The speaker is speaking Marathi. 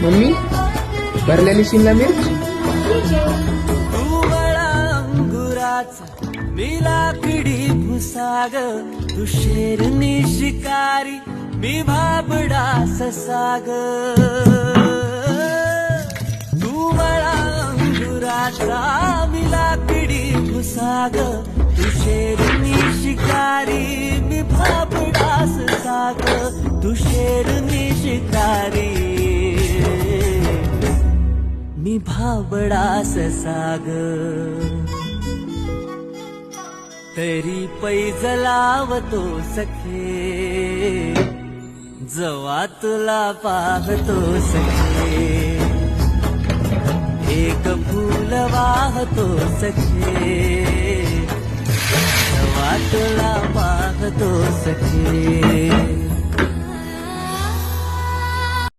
मम्मी भरलेली शिमला मिर्च. तू मला अंगुराचा मी लाकडी भुसाग, तू शेरनी शिकारी मी भाबडा ससाग. तू मला अंगुराचा मी लाकडी भुसाग, तू शेरनी शिकारी मी भाबडा ससाग. तू शेरनी शिकारी मी भाबडा ससाग. तरी पैज लावतो सखे, जवा तुला पाहतो सखे. एक फूल वाहतो सखे, जवा तुला पाहतो सखे.